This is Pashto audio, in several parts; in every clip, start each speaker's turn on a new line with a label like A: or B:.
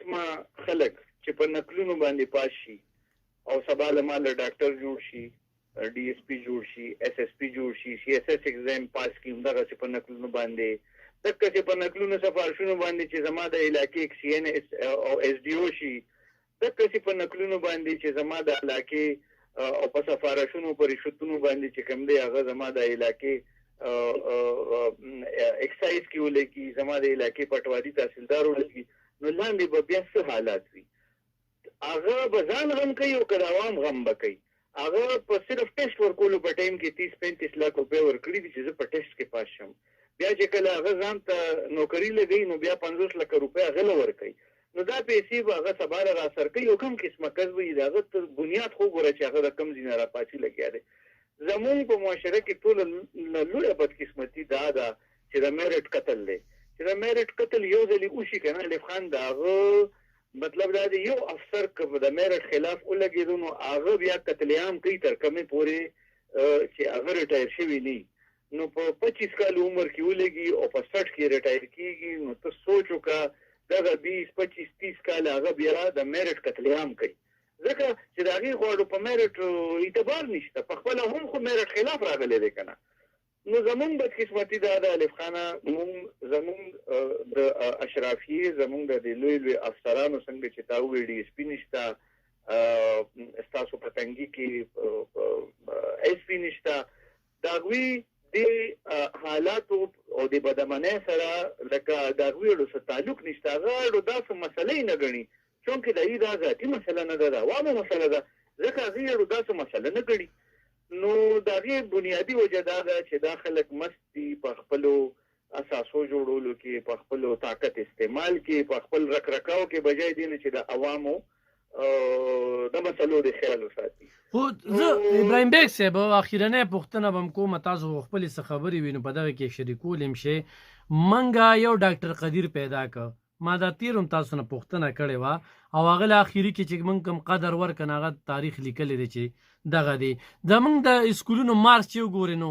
A: قسمه خلک چې په نقلونو باندې پاس شي او سبا له ماله ډاکټر جوړ شي ډي اس پی جوړ شي اس اس پی جوړ شي سی اس اس ایگزام پاس کیم دغه چې په نقلونو باندې دغه چې په نقلونو سفارشونو باندې چې زما د علاقې سی ان اس او اس ډي او شي دغه چې په نقلونو باندې چې زما د علاقې او په سفارشونو پر رشوتونو باندې چې کوم دی هغه زما د علاقې اکسایز کې ولګي زما د علاقې پټوادي تحصیلدار ولګي نو لاندې به بیا څه حالات وي هغه به ځان غم کوي او که د عوام غم به کوي هغه په صرف ټیسټ ورکولو په ټایم کې 30-35 لک روپۍ ورکړي دي چې زه په ټیسټ کې پاس شم بیا چې کله هغه ځان ته نوکري لګوي نو بیا 50 لک روپۍ هغه له ورکوي نو دا پیسې به هغه سبا را سر کوي او کوم قسمه کسب وي د هغه بنیاد خو ګوره چې هغه د کم ځای نه راپاتې لګیا دی زمونږ په معاشره کې ټول لویه بدقسمتي دا ده چې د میرټ قتل دی چې د میرټ قتل یو ځلې وشي که نه الف خان د هغه مطلب دا دی یو افسر که د میرټ خلاف ولګېدو نو هغه بیا قتل عام کوي تر کومې پورې چې هغه ریټایر شوي نه نو په 25 کال عمر کې ولګي او په 60 کې ریټایر کېږي نو ته سوچ وکړه دغه 20-25-30 کال هغه بیا د میرټ قتل عام کوي ځکه چې د هغې غواړو په میرټ اعتبار نشته په خپله هم خو میرټ خلاف راغلی دی که نه نو زمونږ بدقسمتي دا ده الف خانه زمونږ د اشرافیې زمونږ د لوی لوی افسرانو څنګه چې تا وویل ډي اس پي نشته ستاسو په تنګي کې ایس پي نشته د هغوی د حالاتو او د بدامنۍ سره لکه د هغوی اړو سره تعلق نشته هغه اړو داسې مسله یې نه ګڼي چونکې د هغې دا ذاتي مسله نه ده د عوامو مسله ده ځکه هغې اړو داسې مسله نه ګڼي نو د هغې بنیادي وجه دا ده چې دا خلک مست دي په خپلو اساسو جوړولو کې په خپلو طاقت استعمال کې په خپل رکرکاو کې بجای دی نه چې د عوامو د مسلو د خیال وساتي
B: خو زه ابراهیم بیګ صاحب اخیرنۍ پوښتنه به م کوم تاسو خپلې څه خبرې وي نو په دغه کې شریکول یم شي منګه یو ډاکټر قدیر پیدا کړ ما دا تیر هم تاسو نه پوښتنه کړې وه او هغه له اخري کې چې موږ کوم قدر ورکړ هغه تاریخ لیکلی دی چې دغه دی زموږ د اسکولونو مارکس چې وګورې نو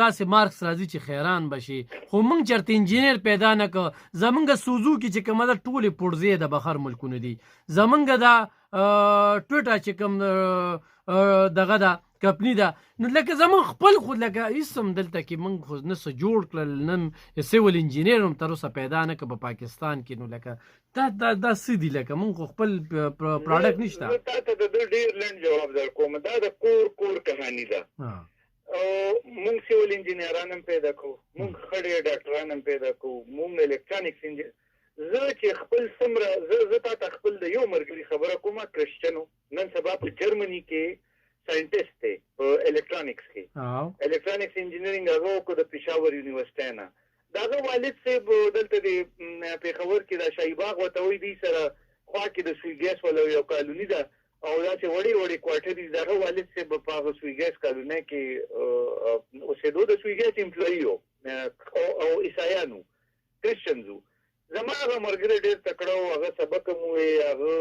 B: داسې مارکس راځي چې خیران بشي خو موږ چېرته انجینر پیدا نه کړ زموږ سوزوکي چې کومه ده ټولې پرزې د بهر ملکونو دي زموږ دا ټویټه چې کوم دغه ده کمپني ده نو لکه زموږ خپل خو لکه هېڅ هم دلته کې موږ خو نه څه جوړ کړل نه سیول انجینر هم تر اوسه پیدا نه کړ په پاکستان کې نو لکه دا څه دي لکه موږ خو خپل پراډکټ نشته
A: تا ته د ډېر لنډ جواب درکوم دا د کور کهاني ده مونږ سیول انجینران هم پیدا کوو مونږ خړې ډاکټران هم پیدا کوو مونږ الکترانکس زه چې خپل څومره زه تا ته خپل د یو ملګري خبره کومه کرسچنو نن سبا په جرمني کې ساینټسټ دی په الکترانکس کې الکترانکس انجینرینګ هغه وکړو د پېښور یونیورسټۍ نه د هغه والد صاحب دلته د پېښور کې د شاهي باغ ورته وایي دوی سره خوا کې د سوی ګیس والا یو کالوني ده او داسې وړې وړې کوارټر دي د هغه والد صاحب په هغه سوی ګیس کالونۍ کې اوسېدو د سوی ګیس امپلایي و او عیسایان و کرسچنز و زما هغه ملګری ډېر تکړه و هغه سبق هم ووایي هغه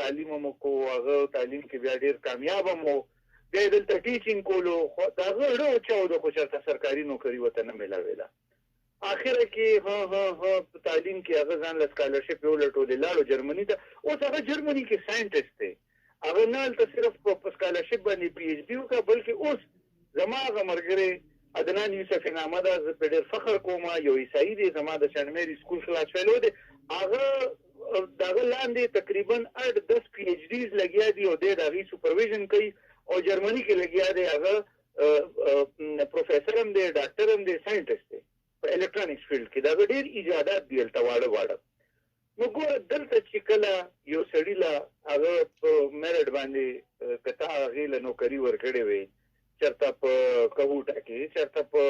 A: تعلیم هم وکړو هغه تعلیم کې بیا ډېر کامیاب هم و بیا یې دلته ټیچینګ کولو خو د هغه زړه وچاوده خو چېرته سرکاري نوکري ورته نه میلاوېده اخره کې په تعلیم کې هغه ځان له سکالرشپ یې ولټولې لاړو جرمني ته اوس هغه جرمني کې ساینټسټ دی هغه نه هلته صرف په سکالرشپ باندې پي ایچ ډي وکړه بلکې اوس زما هغه ملګری عدنان یوسف نامه ده زه پرې ډېر فخر کوم یو عیسایي دی زما د سینټ میری سکول خلاص فیلو دی هغه د هغه لاندې تقریبا 8-10 پي ایچ ډیز لګیا دي او دی د هغې سوپرویژن کوي او جرمني کې لګیا دی هغه پروفیسر هم دی ډاکټر هم دی ساینټسټ دی په الکترانکس فیلډ کې د هغه ډېر ایجادات دي هلته واړه نو ګوره دلته چې کله یو سړي له هغه په میرټ باندې که تا هغې له نوکري ورکړې وې چېرته په کوهوټه کې چېرته په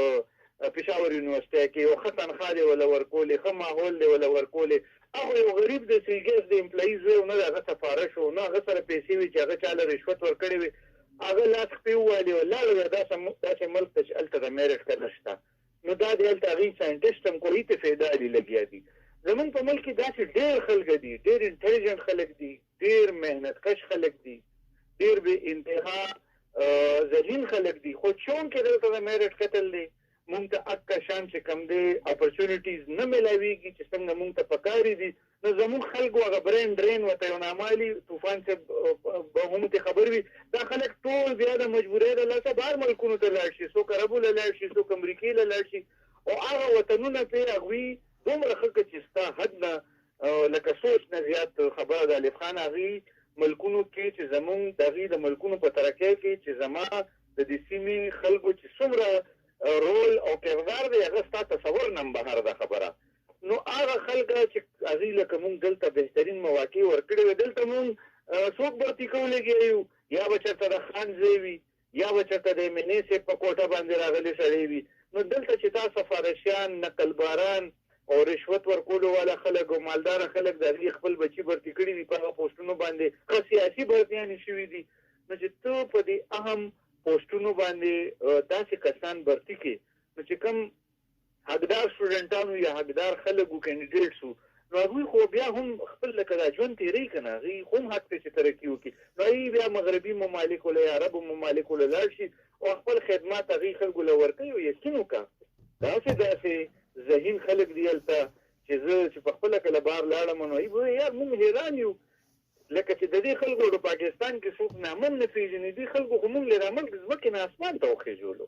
A: پېښور یونیورسټۍ کې یو ښه تنخوا دی وله ورکولې ښه ماحول دی وله ورکولې هغه یو غریب د سویګیس د امپلایز وی نه د هغه سفارش و نه هغه سره پیسې وي چې هغه چاله رشوت ورکړې وي هغه لاس خپې ووالې ولاړه وی داسې ملک ته چې هلته د میرټ کله شته نو دا د هلته هغې ساینټسټ هم کوي ته فایده علي لګیا دي زمونږ په ملک کې داسې ډېر خلک دي ډېر انټلیجنټ خلک دي ډېر محنت کش خلک دي ډېر بې انتها ذهین خلک دي خو چونکې دلته د میرټ قتل دی مونږ ته اکه شان چې کم دی اپرچونیټیز نه میلاویږي چې څنګه مونږ ته پکاري دي نو نو زموږ خلکو هغه برین ډرین ورته یو نامالي طوفان صاحب به هم ته خبر وي دا خلک ټول بیا د مجبورۍ د لاسه بهر ملکونو ته لاړ شي څوک عربو له لاړ شي څوک امریکې له لاړ شي او هغه وطنونه پرې هغوی دومره ښه کړه چې ستا حد نه لکه سوچ نه زیات خبره د الف خان هغوی ملکونو کې چې زمونږ د هغوی د ملکونو په ترقۍ کې چې زما د دې سیمې خلکو چې څومره رول او کردار دی هغه ستا تصور نه بهر ده خبره نو هغه خلک چې هغوی لکه مونږ دلته بهترین مواقع ورکړې وې دلته مونږ څوک برتي کولی یو یا به چېرته د خان ځای وي یا به چېرته د منې صاحب په کوټه باندې راغلی سړی وي نو دلته چې تا سفارشیان نقلباران او رشوت ورکولو والا خلک او مالداره خلک د هغوی خپل بچي برتي کړي دي په هغه پوسټونو باندې ښه سیاسي برتیانې شوي دي نو چې ته په دې اهم پوسټونو باندې داسې کسان برتي کړي نو چې کوم حقدار سټوډنټانو یا حقدار خلک و کینډیډیټس وو نو هغوی خو بیا هم خپل لکه دا ژوند تېروي که نه هغوی خو هم حق دی چې ترقي وکړي نو هغوی بیا مغربي ممالکو له یا عربو ممالکو له لاړ شي او خپل خدمات هغوی خلکو له ورکوي او یقین وکړه داسې ذهین خلک دی هلته چې زه چې په خپله کله بهر لاړم نو هغوی یار موږ حیران یو لکه چې د دې خلکو د پاکستان کې څوک نامن نه پېژني دې خلکو خو موږ له را ملک ځمکې نه اسمان ته وخېژولو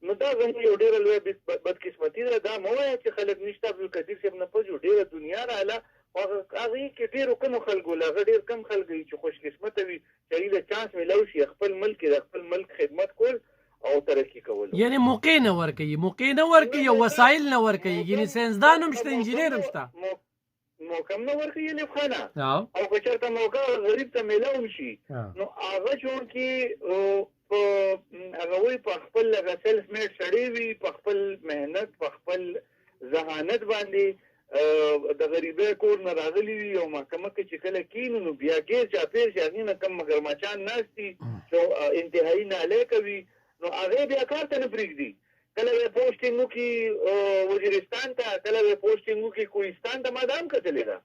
A: نو دا زموږ یو ډېره لویه بدقسمتي ده دا مه وایه چې خلک نشته عبدالقدیر صاحب نه پوه ډېره دنیا راغله هغوی کې ډېرو کمو خلکو له هغه ډېر کم خلک وي چې خوشقسمته وي چې هغوی له چانس میلاو شي خپل ملک د خپل ملک خدمت کول او ترقی کول
B: یعنی موقع نه ورکوي او وسایل نه ورکوي یعنی ساینسدان هم شته انجینر هم شته
A: موقع نه ورکوي الف خانه او که چېرته موقع غریب ته میلاو شي نو هغه چون کې هغه وایي په خپل هغه سیلف میډ سړی وي په خپل محنت په خپل ذهانت باندې د غریبۍ کور نه راغلي وي او محکمه کې چې کله کینو نو بیا ګیر چاپېر چې هغې نه کم مګرمچان ناست دي چې انتهایي نالۍ کوي نو هغې بیا کار ته نه پرېږدي کله به پوسټینګ وکړي وزیرستان ته کله به پوسټینګ وکړي کوهستان ته ما دا هم کتلې ده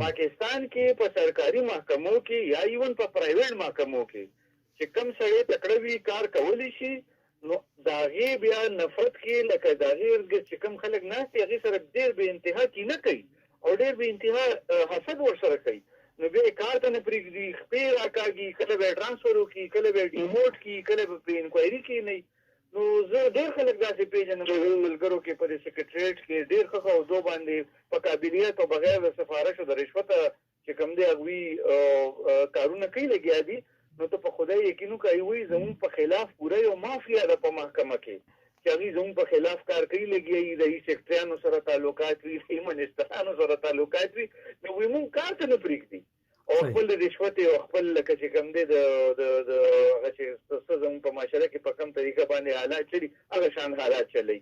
A: پاکستان کې په سرکاري محکمو کې یا ایون په پرایویټ محکمو کې چې کم سړی تکړه وي کار کولی شي نو د هغې بیا نفرت کې لکه د هغې چې کم خلک ناست دي هغې سره ډېر بې انتها کینه کوي او ډېر بې انتها حسد ورسره کوي نو بیا یې کار ته نه پرېږدي خپې راکاږي کله به یې ټرانسفر وکړي کله به یې ډیموټ کړي کله به پرې انکوایري کښېنوي نو زه ډېر خلک داسې پېژنم د زموږ ملګرو کې په دې سکرټریټ کې ډېر ښه عهدو باندې په قابلیت او بغیر د سفارش او د رشوته چې کوم دی هغوی کارونه کوي لګیا دي نو ته په خدای یقین وکړه هغوی زموږ په خلاف پوره یو مافیا ده په محکمه کې چې هغوی زموږ په خلاف کار کوي لګیا وي د سیکرټریانو سره تعلقات وي د منسټرانو سره تعلقات وي نو هغوی مونږ کار ته نه پرېږدي او خپل د رشوت او خپل لکه چې کوم دی د هغه چې څه زموږ په معاشره کې په کوم طریقه باندې حالات چلي هغه شان حالات چلی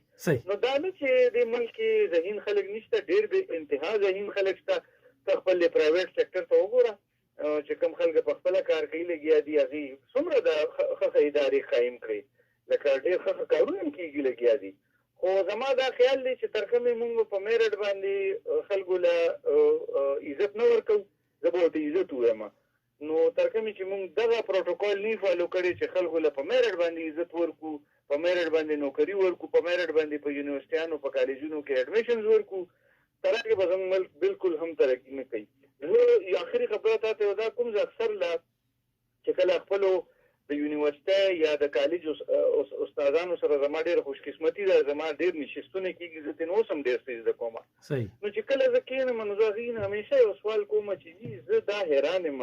A: نو دا نه چې د ملک کې ذهین خلک نشته ډېر بې انتها ذهین خلک شته ته خپل پرایویټ سیکټر ته وګوره چې کوم خلک په خپله کار کوي لګیا دي هغوی څومره د ښه ادارې قایم کړي لکه ډېر ښه کارونه هم کېږي لګیا دي خو زما دا خیال دی چې تر کومې مونږ په میرټ باندې خلکو له عزت نه ورکوو زه به ورته عزت ووایم نو تر کومې چې مونږ دغه پروټوکول نه فالو کړی چې خلکو له په میرټ باندې عزت ورکړو په میرټ باندې نوکري ورکړو په میرټ باندې په یونیورسټیانو په کالجونو کې اډمیشنز ورکړو تر هغې به زموږ ملک بلکل هم ترقي نه کوي زه آخري خبره تا ته دا کوم زه اکثر له چې کله خپلو د یونیورسټۍ یا د کالج استادانو سره زما ډېره خوشقسمتي ده زما ډېر نشستونه کېږي زه ترې اوس هم ډېر څه زده کوم نو چې کله زه کښېنم نو زه هغې نه همیشه یو سوال کوم چې زه دا حیران یم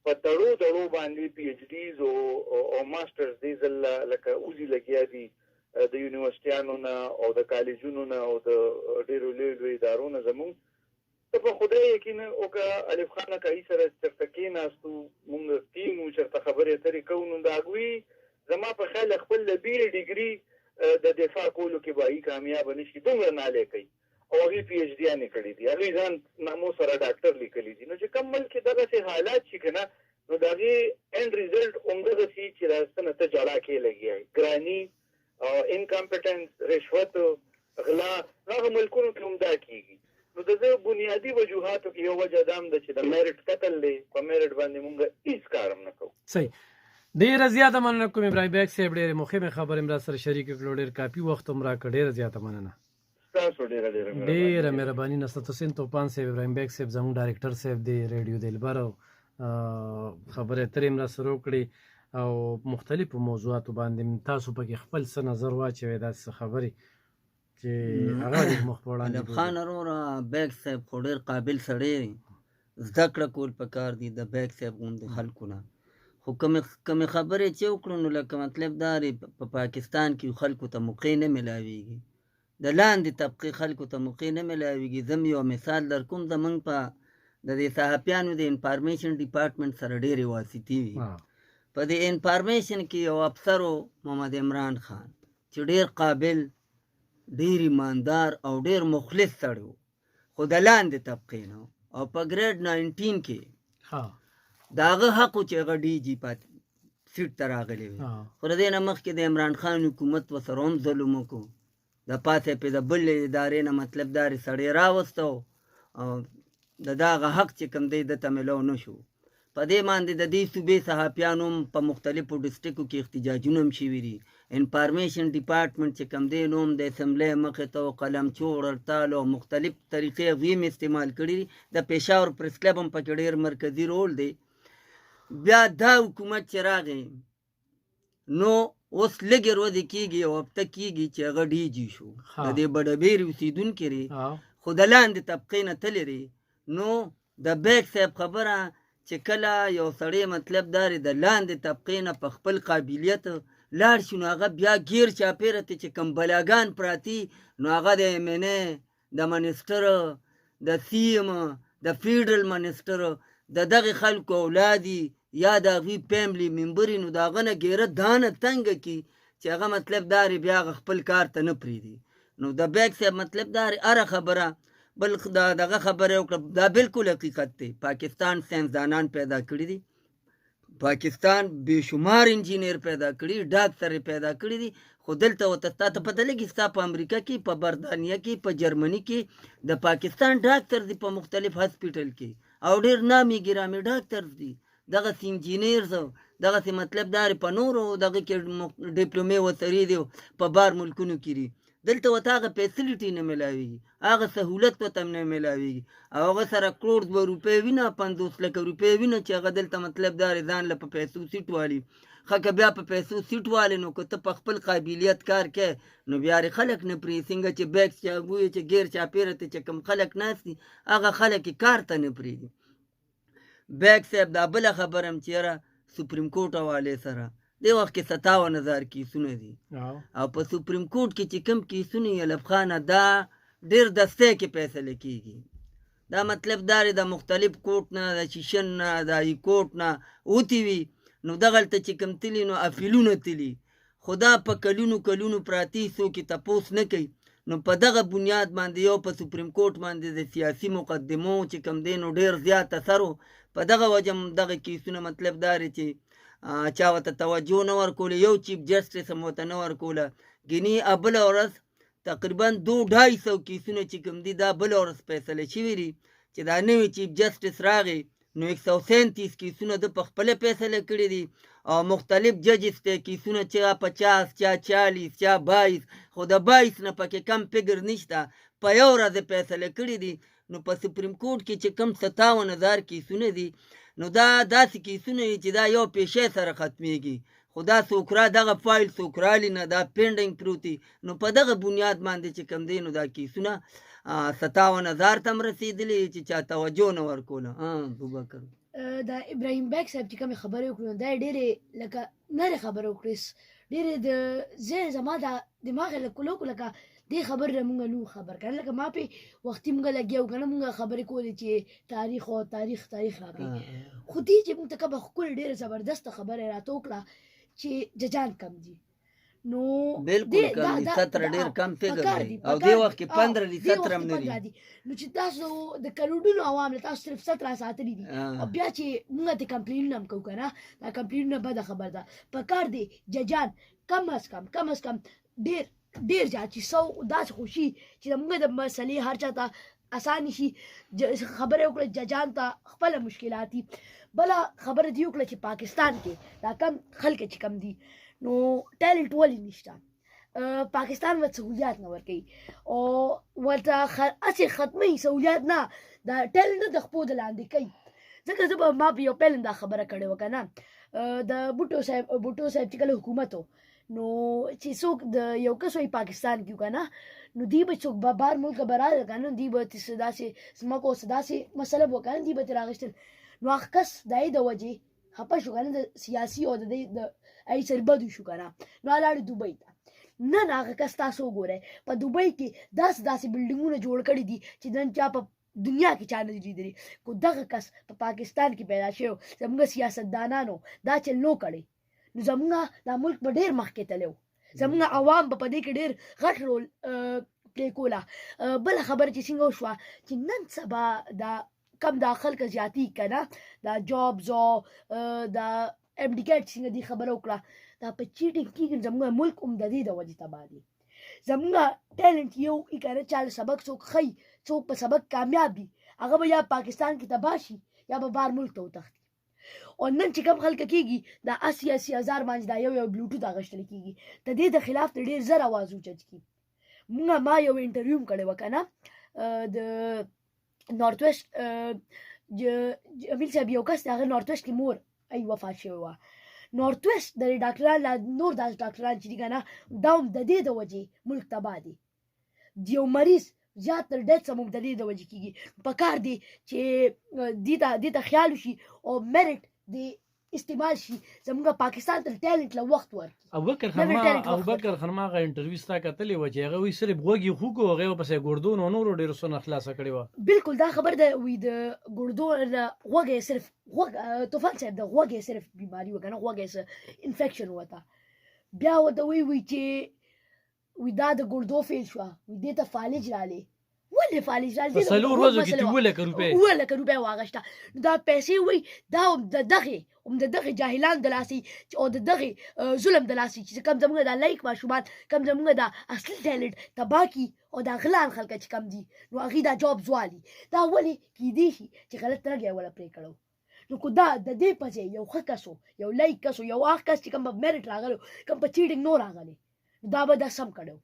A: په دړو باندې پي ایچ ډیز او ماسټرز دې ځل لکه اوزي لګیا دي د یونیورسټیانو نه او د کالجونو نه او د ډېرو لویو ادارو نه زموږ ته په خدای یقین وکړه الف خانه کایي سره چېرته کېناستو مونږ ټیم وو چېرته خبرې اترې کوو نو د هغوی زما په خیال خپل د بي اې ډګري د دفاع کولو کې به هغوی کامیابه نه شي دومره نالۍ کوي او هغوی پي ایچ ډیانې کړي دي هغوی ځان نامو سره ډاکټر لیکلی دي نو چې کوم ملک کې دغسې حالات شي که نه نو د هغې اینډ ریزلټ همدغسې چې راستنه ته جړا کې لګیا یې ګراني انکمپټنس رشوت غلا هغه ملکونو کې هم دا کېږي نو د دې بنیادي وجوهاتو کې یو وجه دا هم ده چې د میرټ قتل دی په میرټ باندې مونږ هېڅ کار هم نه کوو
B: صحیح ډېره زیاته مننه کوم ابراهیم بیګ صاحب ډېرې مهمې خبرې مې را سره شریکې کړو ډېر کافي وخت هم راکړ ډېره زیاته مننه
A: تاسو ډیره
B: ډیره مهرباني نستو سین توپان صاحب ابراهیم بیگ صاحب زموږ ډایرکټر صاحب دی ریډیو دلبر خبره اترې مرا سره وکړي او مختلفو موضوعاتو باندې تاسو پکې خپل څه نظر واچوي داسې خبرې چې هغه د مخ په وړاندې
C: ادب خان وروره بیگ صاحب خو ډېر قابل سړی دی زده کړه کول پکار دي د بیگ صاحب غوندې خلکو نه خو کمې خبرې چې وکړو نو لکه مطلب دا دی په پاکستان کې خلکو ته موقع نه میلاویږي د لاندې طبقې خلکو ته موقع نه میلاویږي زه یو مثال در کوم زمونږ په د دې صحافیانو د انفارمیشن ډپارټمنټ سره ډېرې واسطې وي په دې انفارمیشن کې یو افسر محمد عمران خان چې ډېر قابل ډېر ایماندار او ډېر مخلص سړی و خو د لاندې طبقې نه او په ګریډ 19 کې د هغه حق و چې هغه ډي جي سیټ ته راغلی وي خو د دې نه مخکې د عمران خان حکومت ورسره هم ظلم وکړو د پاسه پې د بلې ادارې نه مطلب دارې سړی راوسته او د دغه حق چې کوم دی دته میلاو نه شو په دې باندې د دې صوبې صحافیانو هم په مختلفو ډسټرکو کې احتجاجونه هم شوي دي انفارمیشن ډپارټمنټ چې کوم دی نو هم د اسمبلی مخې ته قلمچو هړتال او مختلف طریقې هغوی هم استعمال کړي دي د پېښور پریس کلب هم پکې ډېر مرکزي رول دی بیا دا حکومت چې راغی نو اوس لږې ورځې کېږي او هفته کېږي چې هغه ډي جي شو د دې بډهبېرې اوسېدونکي دی خو د لاندې طبقې نه تللی دی نو د بیگ صاحب خبره چې کله یو سړی مطلب داري د لاندې طبقې نه په خپل قابلیت لاړ شي نو هغه بیا ګیر چاپېره ته چې کوم بلاګان پراتي نو هغه د ایم این ای د منسټر د سی ایم د فیډرل منسټر د دغې خلکو اولادي یا د هغوی فیملی ممبري نو د هغه نه ګیره دانه تنګه کي چې هغه مطلب داري بیا هغه خپل کار ته نه پرېږدي نو د بیگ صاحب مطلب داري هره خبره بل دغه خبره وکړه دا بالکل حقیقت دی پاکستان ساینسدانان پیدا کړي دي پاکستان بے شمار انجینیر پیدا کړي ډاکټر پیدا کړي دي خو دلته ورته تا ته پته لګي ستا په امریکا کې په برطانیه کې په جرمني کې د پاکستان ډاکټر دي په مختلف هاسپیټل کې او ډېر نامي ګرامي ډاکټر دي دغسې انجینیرز دغسې مطلب داري په نورو دغه کې ډیپلومې وسرې دي په بار ملکونو کې دي دلته ورته هغه فیسیلیټي نه میلاویږي هغه سهولت ورته نه میلاویږي او هغه سره کروڑ 2 روپۍ وینه 50 لکه روپۍ وینه چې هغه دلته مطلب داري ځان له په پیسو سیټ والي ښه که بیا په پیسو سیټ والي نو که ته په خپل قابلیت کار کوې نو بیا خلک نه پرېږدي څنګه چې بیګ چې وایي چې ګیر چاپېره ته چې کوم خلک ناست دي هغه خلک یې کار ته نه پرېږدي بیگ صاحب دا بله خبره هم چې یاره سپریم کورټ حوالې سره دی وخت کې 57,000 کیسونه دي او په سپریم کورټ کې چې کوم کیسونه یې لبخانه دا ډېر دستی کې فیصله کېږي دا مطلب دا دی د مختلف کورټ نه د سیشن نه د های کورټ نه اوتې وي نو دغلته چې کوم تلي نو اپیلونه تلي خو دا په کلونو پراتې څوک یې تپوس نه کوي نو په دغه بنیاد باندې یو په سپریم کورټ باندې د سیاسي مقدمو چې کوم دی نو ډېر زیات اثر و په دغه وجه دغه کیسونه مطلب دا دی چې چا ورته توجه نه ورکوله یو چیف جسټس هم ورته نه ورکوله ګینې بله ورځ تقریبا 200-250 کیسونه چې کوم دي دا بله ورځ فیصله شوي دي چې دا نوی چیف جسټس راغی نو 137 کیسونه د په خپله فیصله کړي دي او مختلف ججز ته کیسونه چې 50 چا 40 چا 22 خو د 22 نه پکې کم فګر نشته په یو ورځ فیصله کړي دي نو په سپریم کورټ کې چې کم 57,000 کیسونه دي نو دا داسې کیسونه چې دا یو پیشې سره ختمیږي خو دا څوک دغه فایل څوک رالي نه دا پینډینګ پروت دي نو په دغه بنیاد باندې چې کوم دی نو دا کیسونه 57,000 ته هم رسېدلي چې چا توجه نه ورکوله ابوبکر
D: دا ابراهیم بیگ صاحب چې کومې خبرې وکړو دا ډېرې لکه نرې خبرې وکړې ډېرې د زه زما دا دماغ یې لکه دې خبر نه مونږ نو خبر کړل لکه ما په وختي مونږ لګیاو کنه مونږ خبرې کولې چې تاریخ راکې خو دې چې مونږ ته کومه ښکلې ډېره زبردسته خبره راته وکړه چې ججان کم دي نو
C: بالکل کم دي 17 ډېر کم فګر دی او دې وخت کې 15 دي 17 هم نه دي
D: نو چې تاسو د کروڑونو عوام له تاسو صرف 17 ساتلي دي او بیا چې مونږ ته کمپلین هم کوو کنه دا کمپلین نه بده خبر ده پکار دی ججان کم از کم ډېر جات چې سو داسې خوشي چې موږ د مسلې هر چا ته اسانه شي خبره وکړه ججان ته خپل مشکلات دي بله خبره دی وکړه چې پاکستان کې دا کم خلک چې کم دي نو ټیلنټ ولې نشته پاکستان ورته سہولیات نه ورکوي او ورته هسې ختموي سهولیات نه دا ټیلنټ د خپو د لاندې کوي ځکه زه به ما په یو پیل دا خبره کړې وه که نه د بوټو صاحب چې کله حکومت و نو چې څوک د یو کس وایي پاکستان کې که نه نو دوی به څوک به بهر ملکه به راغله که نه دوی به څه داسې ځمکو څه داسې مسله به وکړه نه دوی به ترې راغېستل نو هغه کس د هغې د وجې خفه شو که نه د سیاسي او د دې د هغې سره بد شو که نه نو هغه لاړې دوبۍ ته نن هغه کس تاسو وګورئ په دوبۍ کې داسې بلډینګونه جوړ کړي دي چې نن چا په دنیا کې چا نه دي لیدلي خو دغه کس په پاکستان کې پیدا شوی زموږ سیاستدانانو دا چل نو کړی نو زموږ دا ملک به ډېر مخکې تللی و زموږ عوام به په دې کې ډېر غټ رول پلی کوله بله خبره چې څنګه وشوه چې نن سبا دا کم دا خلک زیاتي که نه دا جابز او دا امډیکیټ څنګه دې خبره وکړه دا په چیټینګ کېږي زموږ ملک هم د دې د وجې تباه دي زموږ ټیلنټ یو ای که نه چا سبق څوک ښیي څوک په سبق کامیاب وي هغه به یا پاکستان کې تباه شي یا به بهر ملک ته وتښتي او نن چې کم خلک کېږي دا 80,000 باندې دا یو بلوټوت اخیستل کېږي د دې د خلاف ته ډېر زر اواز اوچت کېږي ما یو انټرویو هم کړی وه که نه د نارت ویسټ جمیل صاحب یو کس د هغه نارت ویسټ کې مور ای وفات شوې وه نارت ویسټ د ډاکټران لا نور داسې ډاکټران چې دي که نه دا هم د دې د وجې ملک تباه دي د یو مریض زیات تر ډېر څه هم د دې د وجې کېږي په کار دی چې دې ته خیال وشي او میرټ د استعمال شي زموږ پاکستان ته ټیلنټ له وخت ورکړي
B: ابوبکر خرما هغه انټرویو ستا کتلې وه چې هغه وایي صرف غوږ یې خوږ و هغې ورپسې ګردون او نورو ډېرو څه نه خلاصه کړې وه
D: بلکل دا خبر ده وي د ګردون غوږ یې صرف غوږ طوفان صاحب د غوږ یې صرف بیماري وه که نه غوږ یې څه انفیکشن وته بیا ورته وایي چې وي دا د ګردو فیل شوه وي دې ته فالج رالی ولې فالج رالی
B: په څلور ورځو کې چې 2 لکه
D: روپۍ واغشته دا پیسې وایي دا هم د دغې جاهلان د لاسې او د دغې ظلم د لاسې چې کم زموږ دا لایق ماشومان کم زموږ دا اصلي ټیلنټ تباه کي او دا غلان خلکه چې کم دي نو هغې دا جابز والي دا ولې کیدی شي چې غلط رګ یې وله پرې کړو نو که دا د دې په ځای یو ښه کس و یو لایق کس و یو هغه کس چې کم په میرټ راغلی کم په چیټینګ نو راغلی دا به دا سم کړی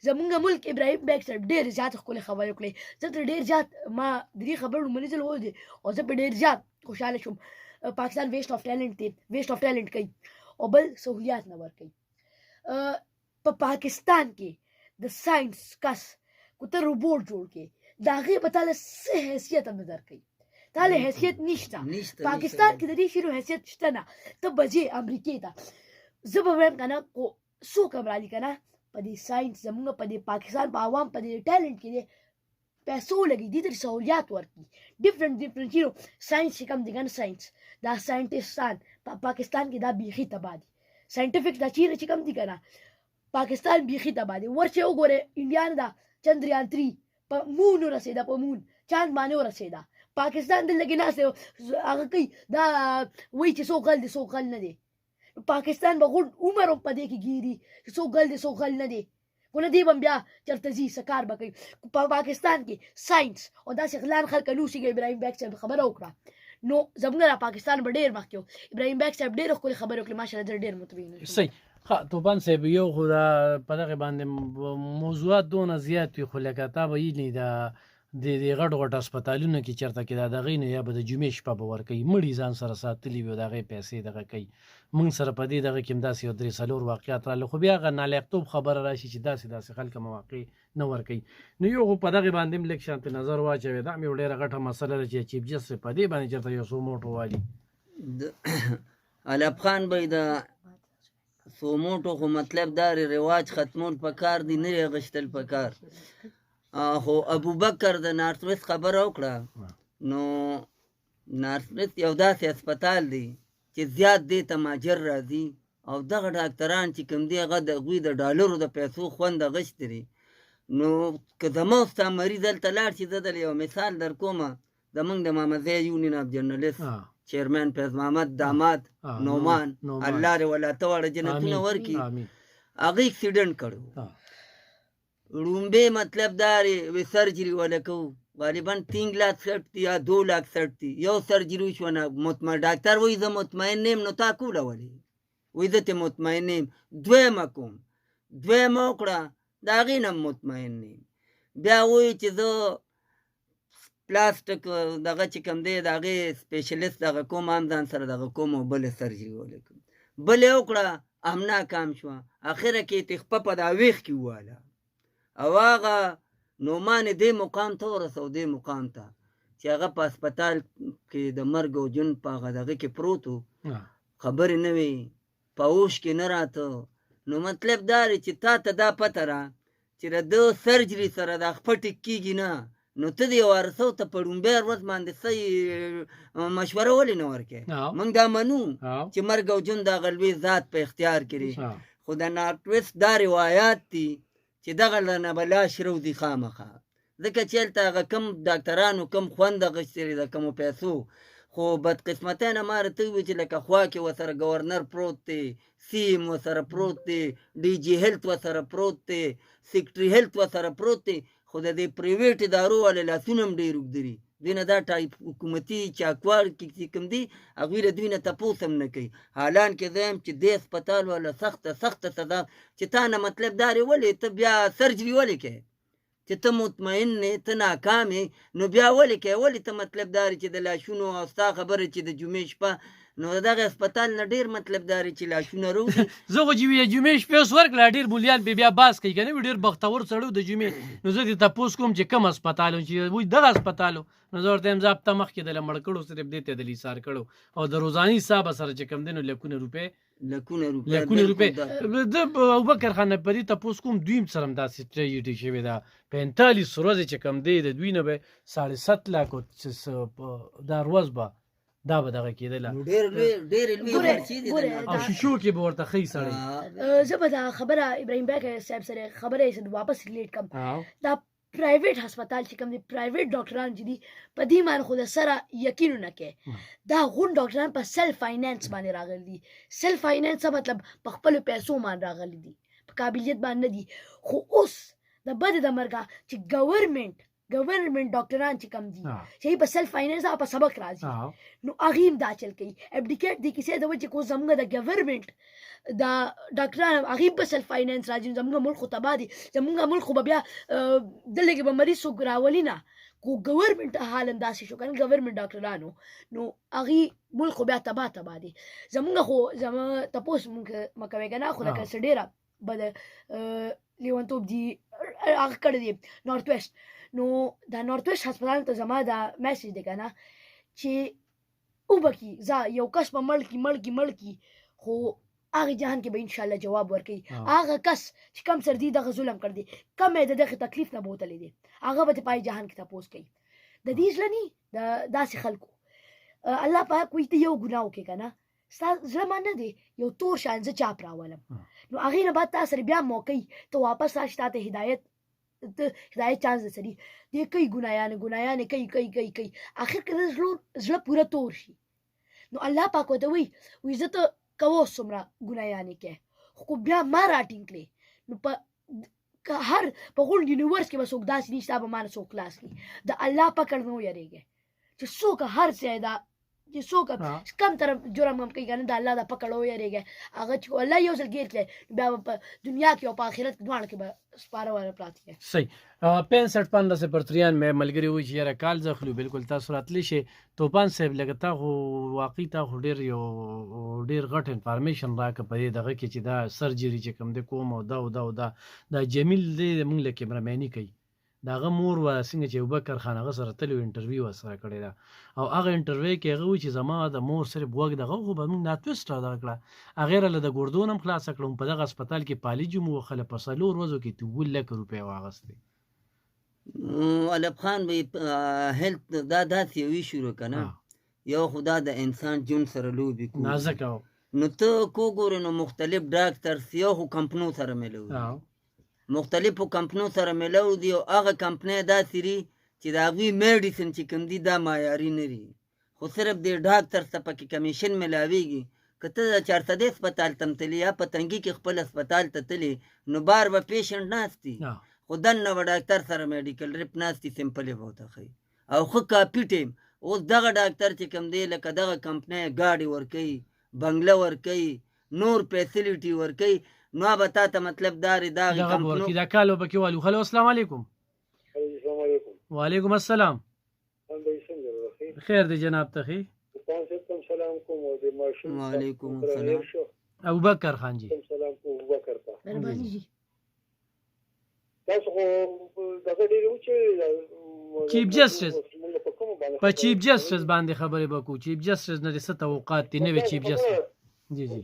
D: زمونږ ملک ابراهیم بیگ صاحب ډېر زیات ښکلې خبرې وکړې زه ترې ډېر زیات ما د دې خبرو لومړني ځل ولدې او زه پرې ډېر زیات خوشحاله شوم پاکستان ویسټ اف ټیلنټ دی ویسټ اف ټیلنټ کوي او بل سهولیات نه ورکوي په پاکستان کې د ساينس کس کو ته روبوټ جوړ کړي د هغې به تاله څه حیثیت هم نه درکوي تاله حیثیت نشته پاکستان کې د دې شیرو حیثیت شته نه ته به ځې امریکې ته زه به وایم که نه څوک هم رالي که نه په دې ساينس زموږ په دې پاکستان په عوام په دې ټیلنټ کې دی پیسو لګي دې ته سهولیات ورکړي ډفرنټ چیزو ساينس چې کوم دی که نه ساينس دا ساینټسټان په پاکستان کې دا بیخي تباه دي ساینټیفک دا چیرې چې کوم دي که نه پاکستان بیخي تباه دي ورچې وګورئ انډیا نه دا چندریان 3 په مون ورسېده په مون چاند باندې ورسېده پاکستان دلته کې ناست دی هغه کوي دا وایي چې څوک غل دی څوک غل نه دی پاکستان به غوډ عمر هم په دې کې ګیري چې څوک غل دی څوک غل نه دی خو نه دی به بیا چېرته ځي څه کار به کوي په پاکستان کې ساینس او داسې غلان خلک نه اوسېږي ابراهیم بیگ صاحب خبره وکړه نو زموږ را پاکستان به ډېر مخکې و ابراهیم بیگ صاحب ډېرې ښکلې خبرې وکړې ماشاءالله زه ډېر مطمئن
B: صحیح ښه طوفان صاحب یو خو دا په دغې باندې موضوعات دونه زیات وي خو لکه تا به ویلي دا د غټ غټ هسپتالونو کې چېرته کې دا د هغې نه یا به د جمعې شپه به ورکوي مړي ځان سره ساتلي وي او د هغې پیسې دغه کوي موږ سره په دې دغه کې هم داسې یو 3-4 واقعات راغلي خو بیا هغه نالیاقتوب خبره راشي چې داسې خلک مواقع نه ورکوي نو یو خو په دغې باندې هم لږ شان پرې نظر واچوي دا هم یو ډېره غټه مسله ده چې چیف جسټس په دې باندې چېرته یو څو موټو والي
C: علب خان به د څو موټو خو مطلب دا رواج ختمول پکار دي نه یې غشتل پکار خو ابوبکر د نارت ویسټ خبره وکړه نو نارت ویسټ یو داسې هسپتال دی چې زیات دې ته ماجر راځي او دغه ډاکټران چې کوم دی هغه د هغوی د ډالرو د پیسو خوند اخیستی دی نو که زما او ستا مریض هلته لاړ شي زه دلته یو مثال در کومه زمونږ د مامزی یونین اف جرنلست چیرمن فیض محمد داماد نومان الله دې ولاته واړه جنتونه ورکړي هغه اکسیډنټ کړی رومبے مطلب دار سرجری والا کو غالباً 3 लाख 60 یا 2 लाख 60 یو سرجری شو نه مطمئن ډاکټر وای زه مطمئن نیم نو تا کوله ولی وای زه ته مطمئن نیم دویمه کوم دویمه وکړه د هغې نه مطمئن نه یم. بیا وایي چې زه پلاسټک دغه چې کوم دی د هغې سپیشلیست دغه کوم هم ځان سره دغه کوم او بلې سرجري ولیکم. بلې وکړه هم ناکام شوه. اخره کې یې تخپه په دا ویښ کې وواله او هغه نومان یې دې مقام ته ورسو دې مقام ته چې هغه په هسپتال کې د مرګ او ژوند په هغه دغه کې پروت و، خبرې نه وې، په هوش کې نه راته. نو مطلب دا دی چې تا ته دا پته را چې د ده سرجري سره دا خپه ټیک کېږي نه، نو ته د یو وارثو ته په لومبۍ ورځ باندې صحیح مشوره ولې نه ورکې؟ موږ دا منو چې مرګ او ژوند د هغه لوی ذات په اختیار کې دی، خو د نارت ویسټ دا روایات دي چې دغه نه به لاش روځي خامخا، ځکه چې هلته هغه کم ډاکټرانو کم خوند اخیستلي د کمو پیسو، خو بدقسمتۍ نه ما راته وویل چې لکه خوا کې ورسره ګورنر پروت دی، سیم ورسره پروت دی، ډي جي هیلت ورسره پروت دی، سیکټري هیلت ورسره پروت دی، خو د دې پرایویټ ادارو والے لاسونه هم ډېر اوږده دي. دوی نه دا ټایپ حکومتي چاکوار چې کوم دي هغوی له دوی نه تپوس هم نه کوي. حالان کې زه یم چې دې هسپتال والا سخته سخته سزا چې تا نه مطلب دا دی ولې ته بیا سرجري ولې کوې چې ته مطمئن نه ته ناکام یې، نو بیا ولې کوې؟ ولې ته مطلب دا دی چې د لاشونو او ستا خبره چې د جمعې شپه نو دغه هسپتال نه ډېر مطلب دا دی چې لاشونه روځي.
B: زه خو چې جمعې شپې اوس ورکړه ډېر مولیان به بیا باز کوي که نه وي ډېر بختور سړی د جمعې، نو زه دې تپوس کوم چې کوم هسپتال و چې وایي دغه هسپتال و، نو زه ورته یم زه هفته مخکې دله مړ کړو صرف دې ته د لیسار کړو او د روزاني حسابه سره چې کوم دی نو لکونه روپۍ د ابوبکر خان نبري تپوس کوم دوی هم سره هم داسې ټریجډي شوې ده 45 ورځې چې کوم دی د دوی نه به 7.5 لاک دا ورځ به دا به دغه کېدله
C: ډېر لوی خرچې دي
B: او شیشو کې به ورته ښي سړی.
D: زه به دا خبره ابراهیم بیک صاحب سره خبره یې واپس ریلیټ کړم. دا پرایویټ هسپتال چې کوم دي پرایویټ ډاکټران چې دي په دې باندې خو د سره یقین نه کوي دا غون ډاکټران په سیلف فاینانس باندې راغلي دي. سیلف فاینانس مطلب په خپلو پیسو باندې راغلي دي، په قابلیت باندې نه دي. خو اوس د بد د مرګه چې ګورنمنټ ډاکټران چې کم دي چې په سیلف فاینانس او په سبق راځي نو هغه هم دا چل کوي ابډیکیټ دي کیسه د وجه کو زموږ د ګورنمنټ دا ډاکټران هغه په سیلف فاینانس راځي. زموږ ملک خو تبا دي، زموږ ملک خو بیا دلته به مریض سو راولي نه، کو ګورنمنټ حال انداسې شو کنه ګورنمنټ ډاکټرانو نو هغه ملک خو بیا تبا دي. زموږ خو تاسو مکوي کنه خو لکه سډيره بد لیونتوب دي هغه کړی دی نارت ویسټ. نو دا نارت ویسټ هسپتال ته زما دا میسج دی کنه چې وبکی زه یو کس په مړ کی خو هغه جهان کې به ان شاء الله جواب ورکړي. هغه کس چې کم سر دی دغه ظلم کړ دی کم دغه تکلیف نه بوتلې دی هغه به پای جهان کې تاسو کوي د دې ځلني د داسې خلکو الله پاک کوئی ته یو ګناه وکړي کنه زړه مان نه دی یو تور شان ز چاپ راولم نو هغه نه بعد تاسو بیا موقع ته واپس راشي ته هدایت چانس سری دې کوي ګنايان کوي اخر کې زړه پورا تور شي. نو الله پاک وته وي عزت کوو سمرا ګنايان کې خو بیا ما راټینګ کړي نو په هر په غون یونیورس کې وسوک داسې نشته به مان سو کلاس کې د الله پکړ نو یریږي چې څوک هر څه دا چې څوک کم طرف جرم هم کوي کنه د الله د پکړو یریږي هغه چې الله یو ځل ګیر کړي بیا په دنیا کې او په آخرت کې دوه کې به سپاره وره پراتی ہے.
B: صحیح 65 پر 93 میں ملګری وي چې را کال زخلو بالکل تاسو راتلی شي توپان صاحب لګتا خو واقعي تا خو ډیر غټ انفارمیشن راکې په دغه کې چې دا سرجری چې کوم د کوم او دا جمیل دې موږ له کیمرامینی کوي داغه مور و څنګه چې ابوبکر خان هغه سره تلو انټرویو سره کړی دا او هغه انټرویو کې هغه چې زما د مور سره بوګ دغه خو به موږ ناتوست را کړه هغه له د ګوردون هم خلاص کړم په دغه هسپتال کې پالیجو مو خله په سلور ورځو کې 2 لک روپۍ واغستې.
C: علب خان به هیلث دا داسې وی شروع کنه یو خدا د انسان جون سره لوبي کو
B: نازک
C: نو ته کو ګورې نو مختلف ډاکټر یو کمپنو سره ملو مختلفو کمپنو سره ملو دي او هغه کمپنۍ داسې دي چې د هغوی میډیسن چې کوم دي دا معیاري نه دي خو صرف د ډاکټر څخه پکې کمیشن ملاویږي. که ته د 400 هسپتال ته تللی یا په تنګي کې خپل هسپتال ته تللی نو بار به پیشنټ ناست دي خو دننه به ډاکټر سره میډیکل ریپ ناست دي سمپل یې به ورته ښیي او ښه کاپي ټیم اوس دغه ډاکټر چې کوم دی لکه دغه کمپنۍ ګاډي ورکوي بنګله ورکوي نور فیسیلیټي ورکوي نو به تا ته مطلب داري دا
B: دغه
C: کم
B: ورکی دا کالو پکې والو. هلو السلام علیکم.
A: السلام علیکم.
B: وعلیکم السلام. خیر دی جناب ته خی.
A: سلام کوم او د ماشوم
C: وعلیکم السلام.
B: ابوبکر خان جی.
A: سلام کوم ابوبکر ته.
D: مهرباني جی.
A: تاسو دغه ډیرو چې
B: چیف جسټس په چیف جسټس باندې خبرې وکړو. چیف جسټس نه څه توقعات دي نوې چیف جسټس؟ جی جی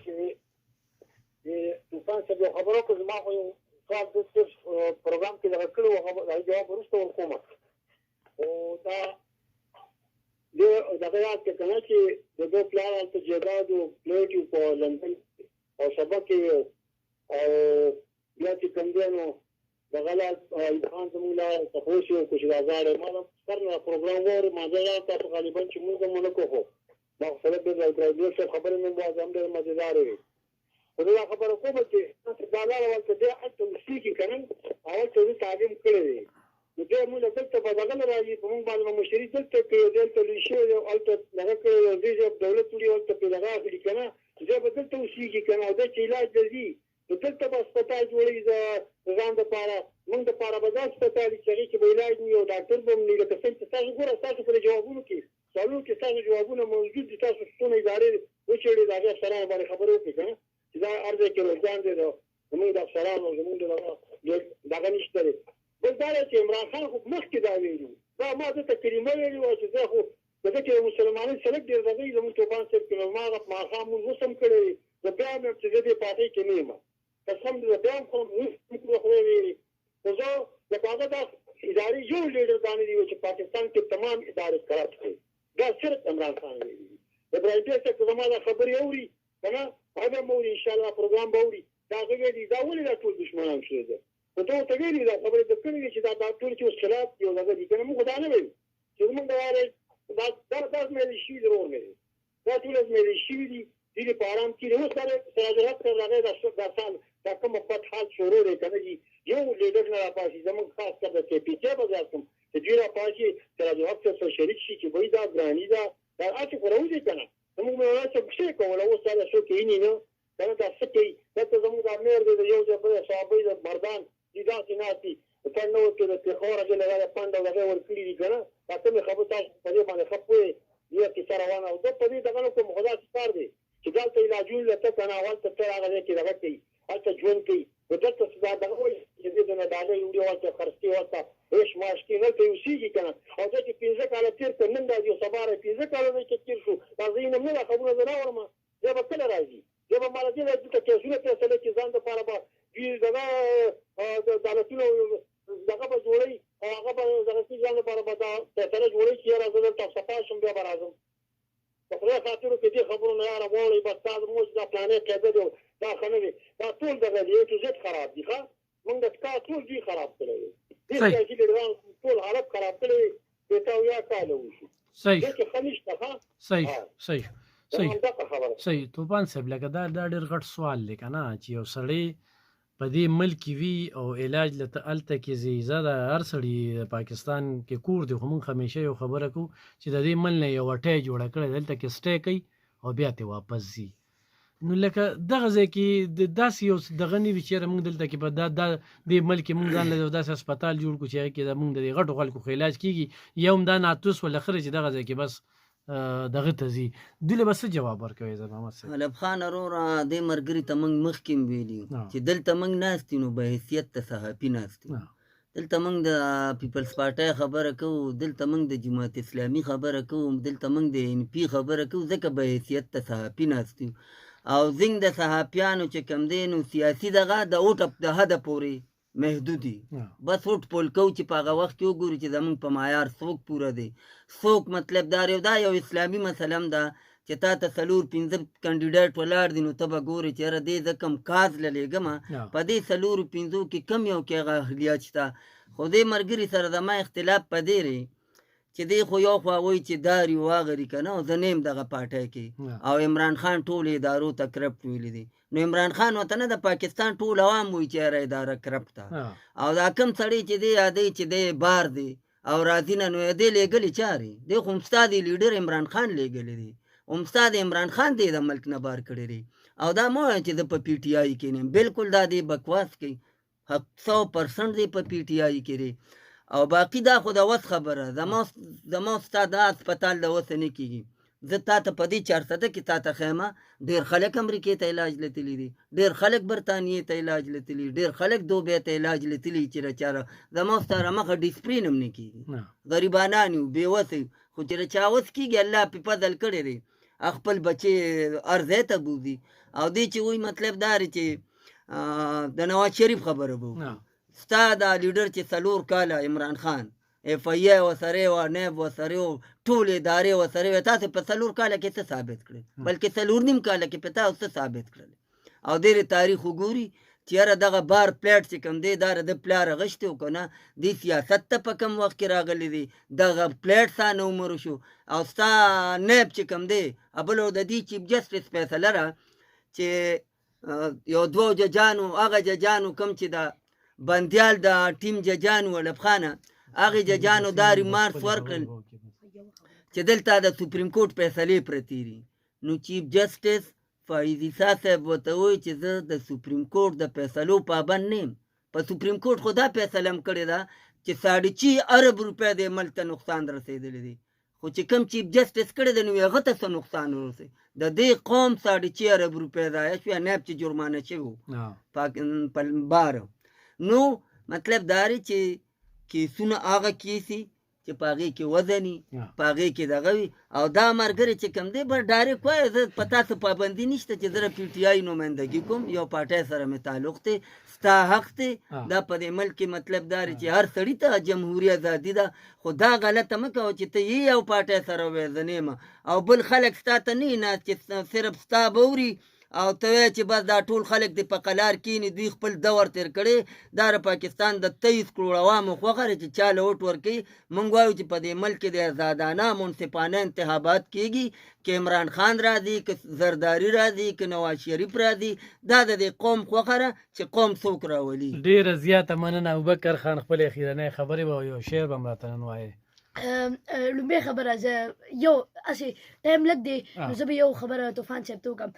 A: طوفان صاحب یو خبرو کو زما خو سوال د پروګرام کې دغه کړو هغه جواب ورسته ورکوم او دا دغه یاد کې کنه چې د دوه پلان ته جګړه د پلیټ په لندن او سبا کې او بیا چې کمدنو دغه لا خان زموږ لا تاسو یو کوم راځي ما سره پروګرام وره ما ځای تاسو غالبا چې موږ مونږ کوو دا سره د راډیو څخه خبرې مې موازم ډېر مزیدار وي. دا خبره کوم چې دا لاره ولته د اته مسیکی کنه او ته تعلیم کړی دی نو دې موږ دلته په دغه راځي په موږ باندې مشري دلته کې دلته لشي او الته دغه کې د دولت لري او ته په دغه کې کنه چې به دلته مسیکی کنه او د علاج دی دلته په هسپتال جوړي ځان د پاره موږ د پاره به هسپتال چې به علاج نه یو ډاکټر به نه لکه څنګه تاسو ګوره تاسو په جوابونو کې سوالو کې تاسو جوابونه موجود دي تاسو څونه ادارې وچړي دا سره باندې خبرو کې کنه چې دا ارزه کې روزان دي زموږ د افسرانو زموږ دغه نشته دی. بل دا چې عمران خان خو مخکې دا ویلي دا ما ته کلمه ویلي وه چې زه خو دغه کې مسلمانان سلک ډېر دغه زموږ طوفان صاحب کې ما ماښام مونځ وسم کړی زه بیا مې چې زه دې پارټۍ کې نه یم قسم دې بیا هم خو خدای ویلي خو زه د هغه دا ادارې یو لیډر باندې دی چې پاکستان کې تمام ادارې خراب کړي دا صرف عمران خان ویلي ابراهیم ډېر څه زما دا خبرې اوري کنه هغه مو ان شاء الله پروګرام به اوري دا غوړي دي دا ولې دا ټول دشمنان شي ده نو ته ویلي دا خبره د کړې چې دا ټول چې خلاف یو دغه دي کنه موږ دا نه وایو چې موږ دا دا مې شي ضرور نه دا ټول مې شي دي دې په آرام کې نو سره سره راغی دا سال دا کوم په حال شروع لري کنه یو لیډر نه راپاسي زموږ خاص کر د پیچې بازار کوم چې ډیر راپاسي سره د وخت سره شریک شي چې وای دا ګرانی دا اته کوي کنه موږ مې راځي چې کوله و سره شو کې نه دا تاسو کې دا زموږ د امیر د یو ځای په صحابه د مردان دي دا چې ناسي په نو کې د تخوره کې لږه پاند او هغه ورکړي دي کنه تاسو مې خبر تاسو په دې باندې خپوي یو کې سره روانه او د په دې دغه کوم خدا ستار دي چې دلته علاجونه لته کنه اول ته تر هغه کې دغه کې حتی ژوند کې ودلته څه دغه وایي چې دې نه داله یو ورته خرڅي ورته هیڅ ماش کې نه ته وسیږي کنه او دا چې 15 کال تیر ته نن دا یو سباره 15 کال نه تیر شو تاسو یې نه خبره زه راوړم دا به کله راځي دا به مال دې د تاسو ته څه چې ځان د پاره به دې دغه دولتونو دغه به جوړي هغه به دغه ځان لپاره به دا سره جوړي چې راځي تاسو صفه شم بیا راځم په خپل خاطر کې دې خبرونه نه راوړي بس تاسو مو دا پلانې کېده دا خنوي دا ټول دغه دې ته زت خراب دي ښا موږ د ټول دې خراب کړی دې چې دې ټول حالت خراب کړی دې تا یا کالو شي
B: صحیح
A: دې خلیش ته
B: صحیح صحیح طوفان صاحب لکه دا ډېر غټ سوال دی کنه چې یو سړی په دې ملک وی او علاج لته الته کې زیاده هر سړی پاکستان کې کور دی خو موږ همیشه یو خبره کو چې د دې مل نه یو وټه جوړه کړي دلته کې سټې کوي او بیا ته واپس ځي نو لکه دغه ځای کې داسې یو دغه نیوي چېرې موږ دلته کې به دا دې ملک موږ ځان له داسې هسپتال جوړ کړو چې هغې کې موږ د دې غټو خلکو خو علاج کېږي یو هم دا ناتوس ولخره چې دغه ځای کې بس دغه ته ځي دوی له به څه جواب ورکوي زه محمد صاحب
C: علب خان وروره دې ملګري ته موږ مخکې هم ویلي چې دلته موږ ناست نو به حیثیت ته صحافي ناست دلته موږ د پیپلز پارټۍ خبره کوو دلته موږ د جماعت اسلامي خبره کوو دلته موږ د ان پی خبره کوو ځکه به حیثیت ته صحافي ناست او زنګ د صحافیانو چې کم دی نو سیاسي دغه د اوټ د حده پورې محدودي بس وټ پول کو چې په هغه وخت کې وګورو چې زمونږ په معیار څوک پوره دی څوک مطلب دا یو اسلامي مسله هم ده چې تا ته 4-5 کاندیډیټ ولاړ دي نو ته به ګورې چې یاره دې زه کم کاز للیږم په دې 4-5 کې کم یو کې هغه اهلیت شته خو دې ملګري سره زما اختلاف په دې دی چې دی خو یو خوا وایي چې داري واغري که نه او زه نه یم دغه پارټۍ کې او عمران خان ټولو ادارو ته کرپټ ویلي دي نو عمران خان ورته نه د پاکستان ټول عوام وایي چې یاره اداره کرپټ ده او دا کم سړی چې دی یادوي چې دی بار دی او راځي نه نو دې لېږلي چارې دی خو هم ستا دی لیډر عمران خان لېږلی دی استاد عمران خان دې د ملک نه بار کړی دی او دا مو چې د په پی ټی آی کې نه بالکل دا دی بکواس کوي 100% دی په پی ټی آی کې دی او باقی دا خو د وس خبره زما استاد د هسپتال د وس نه کیږي زه تا ته په دې 400 کې تا ته خیمه ډېر خلک امریکې ته علاج لتلی دي ډېر خلک برطانیې ته علاج لتلی ډېر خلک دوبۍ ته علاج لتلی چې رچاره زما ستاره مخه ډسپلین هم نه کیږي غریبانان یو بېوسه خو چې رچا وس کیږي الله په فضل کړی دی خپل بچي ارزه ته بوزي او دې چې وای مطلب دا چې د نواز شریف خبره بو ستا دا لیډر چې 4 کاله عمران خان اف ای وسره و نیب وسره ټول ادارې وسره تاسو په 4 کاله کې څه ثابت کړل بلکې 4 نیم کاله کې پتا اوس ثابت کړل او ډېر تاریخ وګوري چې را دغه بار پلیټ چې کوم دی دا د پلار غشته وکنه د سیاست ته په کوم وخت کې راغلی دی دغه پلیټ سانه عمر شو او ستا نیب چې کوم دی ابلو د دې چیف جسټس فیصله را چې یو دوه ججانو هغه ججانو کوم چې دا بندیال د ټیم ججانو لبخانه هغه ججانو دا ریمارک ورکړل چې دلته د سپریم کورټ فیصلې پرتی دي نو چیف جسټس فایزي صاحب وته وایي چې زه د سپریم کورټ د فیصلو پابند نه یم په سپریم کورټ خو دا فیصله هم کړې ده چې 6.5 ارب روپۍ د ملک ته نقصان رسېدلی دی خو چې کوم چیف جسټس کړی دی نو هغه ته څه نقصان ورسې د دې قوم 6.5 ارب روپۍ ضایع شوې نیب چې جرمانه شوي په بار نو مطلب دا دی چې کیسونه هغه کیسي چې په هغې کې وزني په هغې کې دغه وي او دا ملګري چې کوم دی بر ډایرکټ وایي زه په تاسو پابندي نشته چې زه د پی ټي آی نمایندګي کوم یو پارټۍ سره مې تعلق دی ستا حق دی دا په دې ملک کې مطلب دا دی چې هر سړي ته جمهوري ازادي ده خو دا غلطه مه کوه چې ته یو پارټۍ سره وایې زه نه یم او بل خلک ستا ته نه ناست چې صرف ستا به اوري او ته وایې چې بس دا ټول خلک د په قلار کښېني دوی خپل دور تېر کړی دا د پاکستان د 23 کروړ عوامو خوښه ده چې چا له ووټ ورکوي موږ وایو چې په دې ملک کې د ازادانه منصفانه انتخابات کېږي که عمران خان راځي که زرداري راځي که نواز شریف راځي دا د دې قوم خوښه ده چې قوم څوک راولي
B: ډېره زیاته مننه ابوبکر خان خپلې اخیرنۍ خبرې به یو شعر به هم راته نن وایې
D: لومبۍ خبره زه یو هسې ټایم لږ دی نو زه به یو خبره طوفان صاحب ته وکړم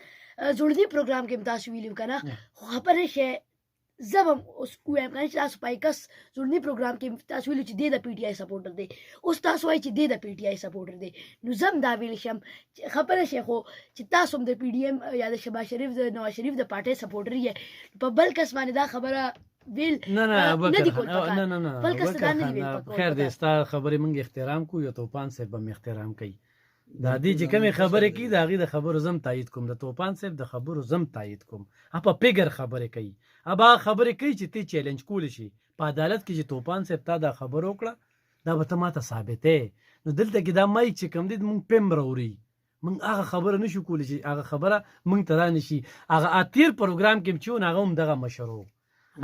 D: زوړني پروګرام کې هم تاسو ویلي وو که نه خو خبره شی زه به هم اوس ووایم که نه چې تاسو پایکس زوړني پروګرام کې تاسو ویلي چې دی د پی ټي آی سپورټر دی اوس تاسو وایي چې دی د پی ټي آی سپورټر دی نو زه هم دا ویلی شم خبره شی خو چې تاسو هم د پی ډي ایم یا د شهباز شریف د نواز شریف د پارټۍ سپورټر یې په بل کس باندې دا خبره ویل
B: نه خیر دی ستا خبرې موږ احترام کوو یو توپان صاحب هم احترام کوي دا دې چې کومې خبرې کوي د هغې د خبرو زم تایید کوم د توپان صاحب د خبرو زم تایید کوم په پیګر خبرې کوي هغه خبرې کوي چې ته چیلنج کولی شي په عدالت کې چې توپان صاحب تا دا خبر وکړه دا به ته ماته ثابتې نو دلته کې دا مایک چې کوم دی موږ پم راوړي موږ هغه خبره نشو کولی چې هغه خبره موږ ته را نشي هغه اتیر پروګرام کې چې هغه هم دغه مشرو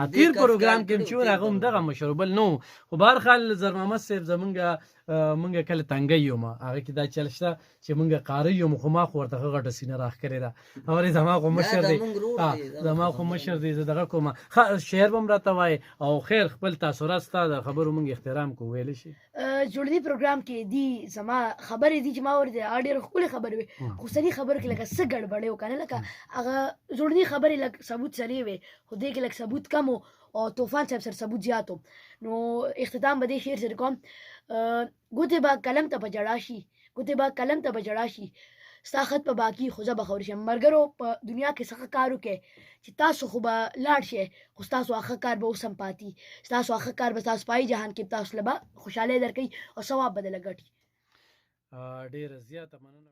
B: اتیر پروګرام کې چې هغه هم دغه مشرو بل نو خو بهر حال زر محمد صاحب زمونږ کله تنګی یم هغه کې دا چل شته چې مونږ قاری یم خو ما خو ورته غټه سینه راښکلې ده اورې زما خو مشر دی زما خو مشر دی زه دغه کوم شعر به هم راته وایي او خیر خپل تاثرات ستا د خبرو مونږ احترام کوو ویلی شي
D: جوړني پروګرام کې دي زما خبرې دي چې ما ورته ډېرې ښکلې خبرې وې خو سړي خبرو کې لکه څه ګډوډۍ وکړه لکه هغه جوړني خبرې لږ ثبوت سړې وې خو دې کې لږ ثبوت کم و او طوفان صاحب سره ثبوت زیات و نو اختتام به دې شعر سره کوم ګوتې به قلم ته په جړا شي ګوتې به قلم ته په جړا شي ستا خط په باقي خو زه به خبر شم ملګرو په دنیا کې څه کار وکړئ چې تاسو خو به لاړ شئ خو ستاسو هغه کار به اوس هم پاتې ستاسو هغه کار به ستاسو پای جهان کې تاسو له به خوشحالۍ درکوي او ثواب به دله ګټي
B: ډېره زیاته مننه